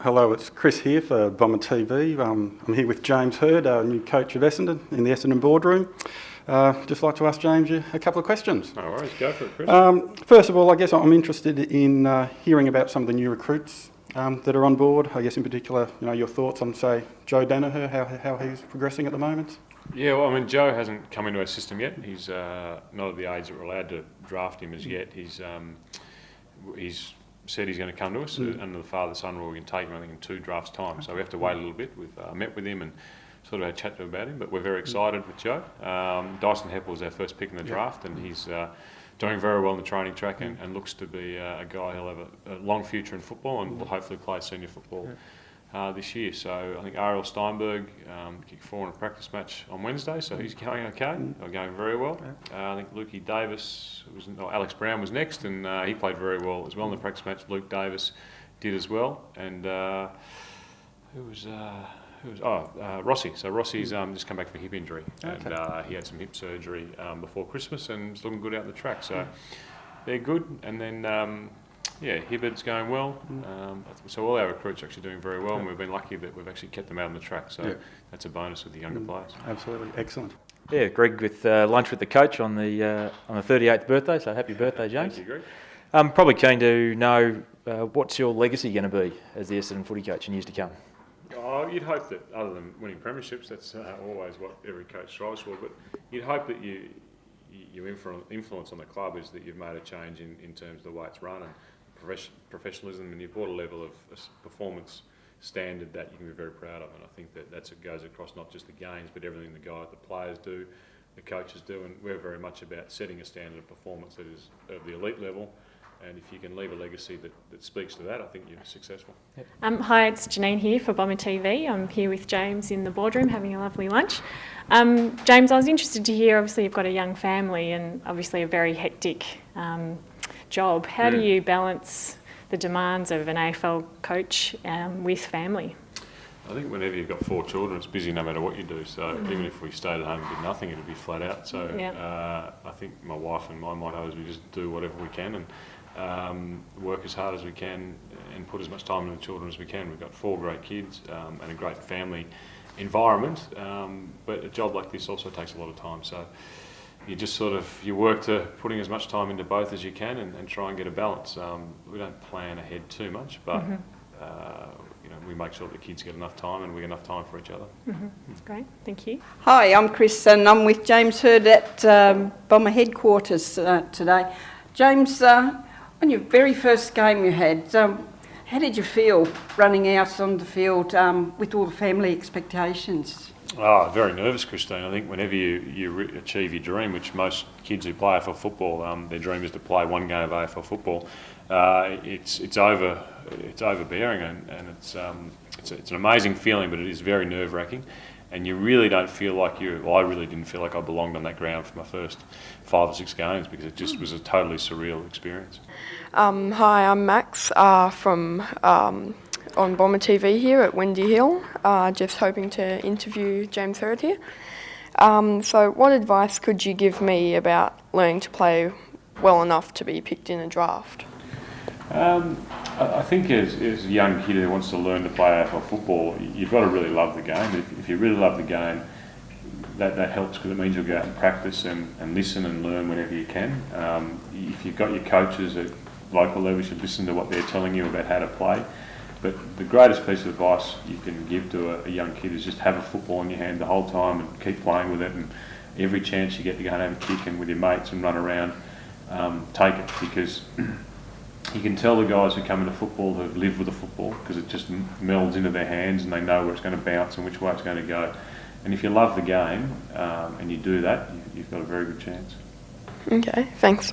Hello, it's Chris here for BomberTV. I'm here with James Hird, our new coach of Essendon, in the Essendon boardroom. Just like to ask James a couple of questions. No worries, go for it, Chris. First of all, I guess I'm interested in hearing about some of the new recruits that are on board. I guess in particular, your thoughts on, say, Joe Danaher, how he's progressing at the moment. Yeah, well, I mean, Joe hasn't come into our system yet. He's not at the age that we're allowed to draft him as yet. He's said he's going to come to us under the father-son rule. We can take him, I think, in 2 drafts' time. So we have to wait a little bit. We've met with him and sort of had a chat to him about him, but we're very excited with Joe. Dyson Heppel was our first pick in the draft, and he's doing very well in the training track and looks to be a guy who'll have a long future in football and will hopefully play senior football this year. So I think Ariel Steinberg kicked 4 in a practice match on Wednesday, so he's going okay, going very well. I think Lukey Davis, Alex Brown was next, and he played very well as well in the practice match. Luke Davis did as well, and Rossi. So Rossi's just come back from a hip injury, and he had some hip surgery before Christmas, and it's looking good out in the track. So they're good, and then. Hibbard's going well. So all our recruits are actually doing very well, and we've been lucky that we've actually kept them out on the track. So that's a bonus with the younger players. Absolutely, excellent. Yeah, Greg with lunch with the coach on the 38th birthday. So happy birthday, James. Thank you, Greg. I'm probably keen to know what's your legacy going to be as the Essendon footy coach in years to come. Oh, you'd hope that, other than winning premierships, that's always what every coach strives for. But you'd hope that your influence on the club is that you've made a change in terms of the way it's run and professionalism, and you've brought a level of performance standard that you can be very proud of. And I think that goes across not just the games, but everything the players do, the coaches do, and we're very much about setting a standard of performance that is of the elite level. And if you can leave a legacy that speaks to that, I think you're successful. Yep. Hi, it's Janine here for BomberTV. I'm here with James in the boardroom having a lovely lunch. James, I was interested to hear, obviously you've got a young family and obviously a very hectic job. How do you balance the demands of an AFL coach with family? I think whenever you've got 4 children, it's busy no matter what you do. So even if we stayed at home and did nothing, it'd be flat out. So I think my wife and my motto is we just do whatever we can and work as hard as we can and put as much time into the children as we can. We've got 4 great kids and a great family environment, but a job like this also takes a lot of time. So you just you work to putting as much time into both as you can and try and get a balance. We don't plan ahead too much, but we make sure that the kids get enough time and we get enough time for each other. Great, thank you. Hi, I'm Chris and I'm with James Hird at Bomber headquarters today. James, on your very first game you had, how did you feel running out on the field with all the family expectations? Oh, very nervous, Christine. I think whenever you achieve your dream, which most kids who play AFL football, their dream is to play one game of AFL football. It's overbearing and it's an amazing feeling, but it is very nerve-wracking. And you really don't feel like I really didn't feel like I belonged on that ground for my first 5 or 6 games because it just was a totally surreal experience. Hi, I'm Max from on BomberTV here at Windy Hill, just hoping to interview James Hird here. So what advice could you give me about learning to play well enough to be picked in a draft? I think as a young kid who wants to learn to play AFL football, you've got to really love the game. If you really love the game, that helps because it means you'll go out and practice and listen and learn whenever you can. If you've got your coaches at local level, you should listen to what they're telling you about how to play. But the greatest piece of advice you can give to a young kid is just have a football in your hand the whole time and keep playing with it. And every chance you get to go and have a kick and with your mates and run around, take it because you can tell the guys who come into football who've lived with the football because it just melds into their hands and they know where it's going to bounce and which way it's going to go. And if you love the game and you do that, you've got a very good chance. Okay, thanks.